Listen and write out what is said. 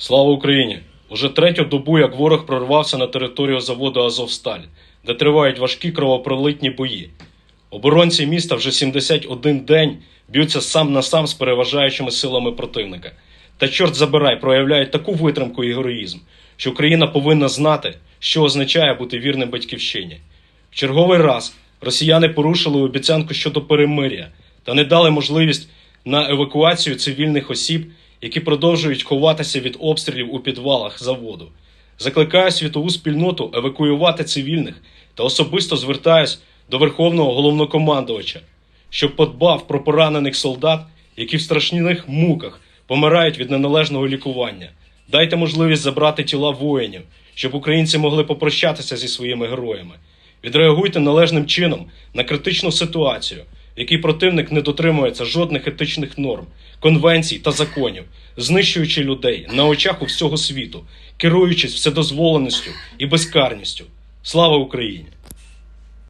Слава Україні! Уже третю добу, як ворог прорвався на територію заводу «Азовсталь», де тривають важкі кровопролитні бої. Оборонці міста вже 71 день б'ються сам на сам з переважаючими силами противника. Та чорт забирай, проявляють таку витримку і героїзм, що Україна повинна знати, що означає бути вірним батьківщині. В черговий раз росіяни порушили обіцянку щодо перемир'я та не дали можливість на евакуацію цивільних осіб, які продовжують ховатися від обстрілів у підвалах заводу. Закликаю світову спільноту евакуювати цивільних та особисто звертаюсь до Верховного Головнокомандувача, щоб подбав про поранених солдат, які в страшних муках помирають від неналежного лікування. Дайте можливість забрати тіла воїнів, щоб українці могли попрощатися зі своїми героями. Відреагуйте належним чином на критичну ситуацію, в якій противник не дотримується жодних етичних норм, конвенцій та законів, знищуючи людей на очах у всього світу, керуючись вседозволеністю і безкарністю. Слава Україні!